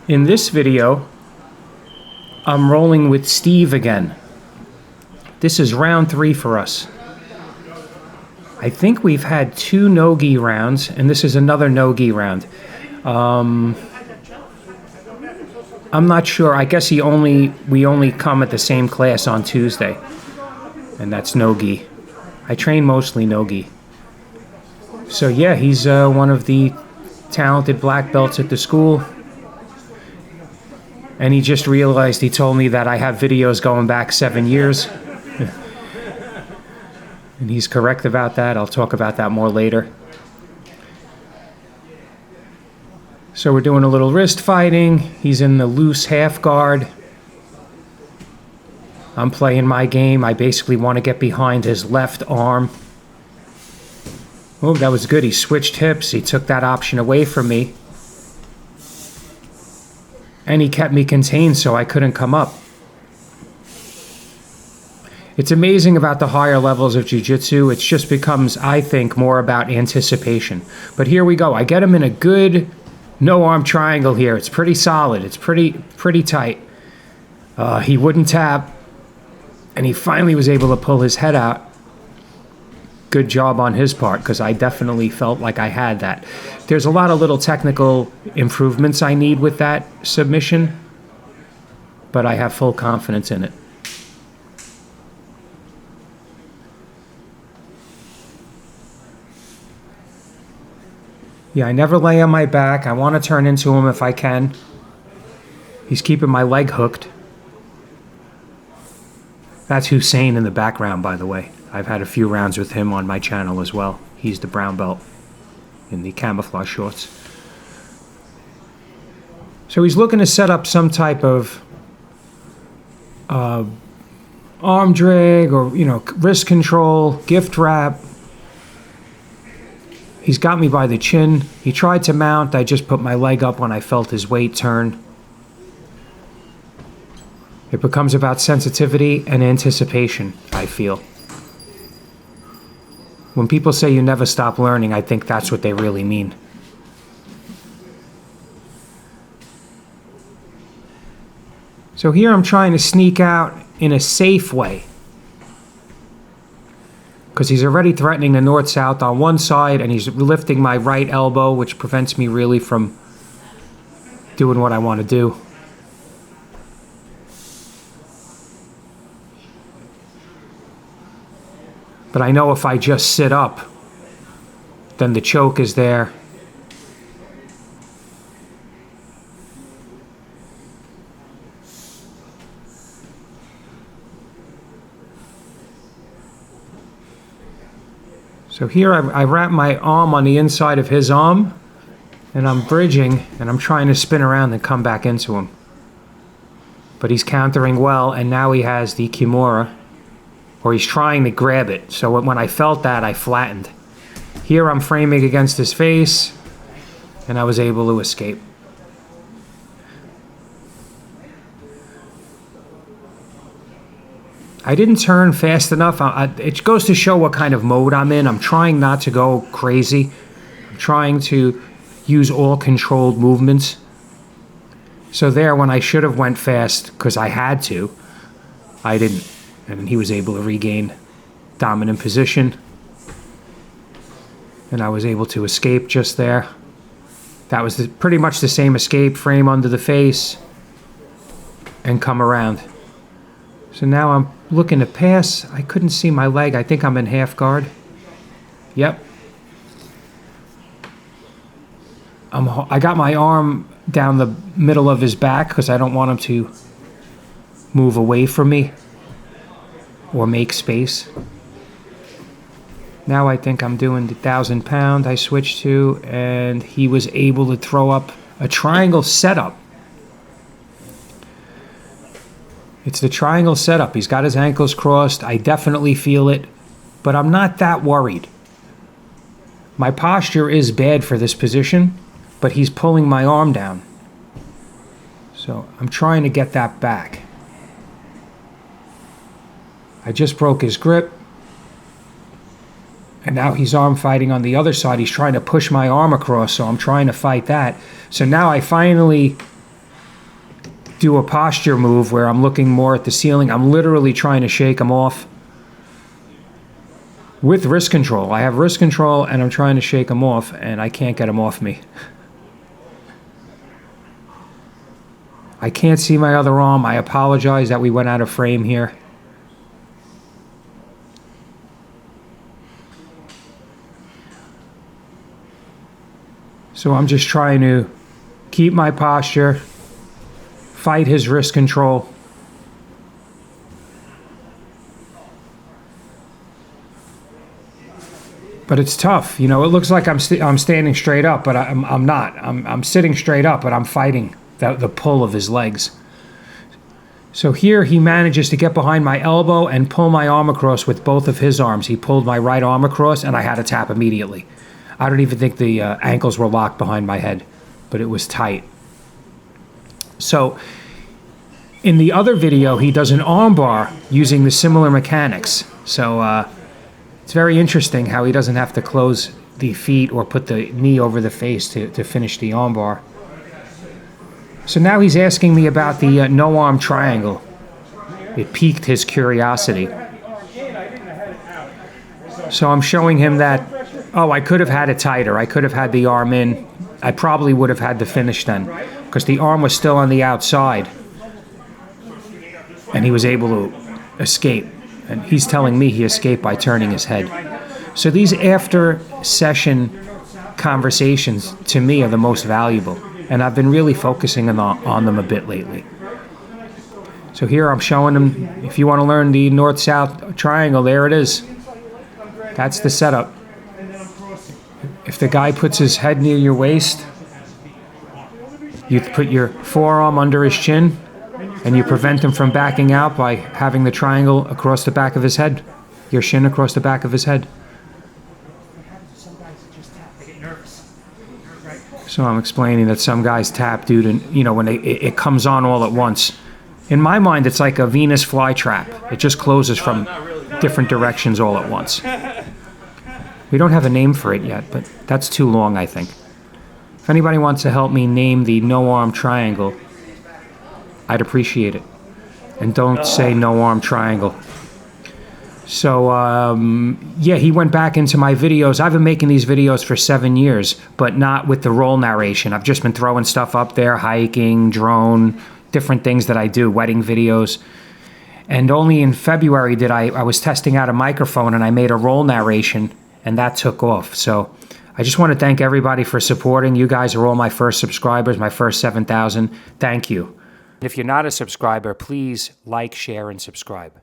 In this video, I'm rolling with Steve again. This is round 3 for us. I think we've had 2 no-gi rounds, and this is another no-gi round. I'm not sure. I guess we only come at the same class on Tuesday, and that's no-gi. I train mostly no-gi. So yeah, he's one of the talented black belts at the school. And he just realized, he told me that I have videos going back 7 years. And he's correct about that. I'll talk about that more later. So we're doing a little wrist fighting. He's in the loose half guard. I'm playing my game. I basically want to get behind his left arm. Oh, that was good. He switched hips. He took that option away from me. And he kept me contained so I couldn't come up. It's amazing about the higher levels of jiu-jitsu. It just becomes, I think, more about anticipation. But here we go. I get him in a good no-arm triangle here. It's pretty solid. It's pretty tight. He wouldn't tap. And he finally was able to pull his head out. Good job on his part, because I definitely felt like I had that. There's a lot of little technical improvements I need with that submission, but I have full confidence in it. Yeah, I never lay on my back. I want to turn into him if I can. He's keeping my leg hooked. That's Hussein in the background, by the way. I've had a few rounds with him on my channel as well. He's the brown belt in the camouflage shorts. So he's looking to set up some type of arm drag or, wrist control, gift wrap. He's got me by the chin. He tried to mount. I just put my leg up when I felt his weight turn. It becomes about sensitivity and anticipation, I feel. When people say you never stop learning, I think that's what they really mean. So here I'm trying to sneak out in a safe way, because he's already threatening the north-south on one side, and he's lifting my right elbow, which prevents me really from doing what I want to do. But I know if I just sit up, then the choke is there. So here I wrap my arm on the inside of his arm, and I'm bridging, and I'm trying to spin around and come back into him. But he's countering well, and now he has the Kimura. Or he's trying to grab it. So when I felt that, I flattened. Here I'm framing against his face, and I was able to escape. I didn't turn fast enough. It goes to show what kind of mode I'm in. I'm trying not to go crazy. I'm trying to use all controlled movements. So there, when I should have went fast, because I had to, I didn't. And he was able to regain dominant position. And I was able to escape just there. That was pretty much the same escape, frame under the face, and come around. So now I'm looking to pass. I couldn't see my leg. I think I'm in half guard. Yep. I got my arm down the middle of his back because I don't want him to move away from me or make space. Now I think I'm doing the 1,000 pound I switched to, and he was able to throw up a triangle setup. It's the triangle setup. He's got his ankles crossed. I definitely feel it, but I'm not that worried. My posture is bad for this position, but he's pulling my arm down. So I'm trying to get that back. I just broke his grip. And now he's arm fighting on the other side. He's trying to push my arm across, so I'm trying to fight that. So now I finally do a posture move where I'm looking more at the ceiling. I'm literally trying to shake him off with wrist control. I have wrist control and I'm trying to shake him off, and I can't get him off me. I can't see my other arm. I apologize that we went out of frame here. So I'm just trying to keep my posture, fight his wrist control. But it's tough. You know, it looks like I'm standing straight up, but I'm not. I'm sitting straight up, but I'm fighting the pull of his legs. So here he manages to get behind my elbow and pull my arm across with both of his arms. He pulled my right arm across, and I had to tap immediately. I don't even think the ankles were locked behind my head, but it was tight. So in the other video, he does an arm bar using the similar mechanics. So it's very interesting how he doesn't have to close the feet or put the knee over the face to finish the arm bar. So now he's asking me about the no-arm triangle. It piqued his curiosity. So I'm showing him that, oh, I could have had it tighter. I could have had the arm in. I probably would have had the finish then, because the arm was still on the outside. And he was able to escape. And he's telling me he escaped by turning his head. So these after-session conversations, to me, are the most valuable. And I've been really focusing on them a bit lately. So here I'm showing him, if you want to learn the north-south triangle, there it is. That's the setup. If the guy puts his head near your waist, you put your forearm under his chin, and you prevent him from backing out by having the triangle across the back of his head, your shin across the back of his head. So I'm explaining that some guys tap, dude, and you know, when it comes on all at once. In my mind, it's like a Venus flytrap. It just closes from different directions all at once. We don't have a name for it yet, but that's too long, I think. If anybody wants to help me name the no-arm triangle, I'd appreciate it. And don't say no-arm triangle. So, yeah, he went back into my videos. I've been making these videos for 7 years, but not with the roll narration. I've just been throwing stuff up there, hiking, drone, different things that I do, wedding videos. And only in February did I was testing out a microphone and I made a roll narration, and that took off. So I just want to thank everybody for supporting. You guys are all my first subscribers, my first 7,000. Thank you. If you're not a subscriber, please like, share, and subscribe.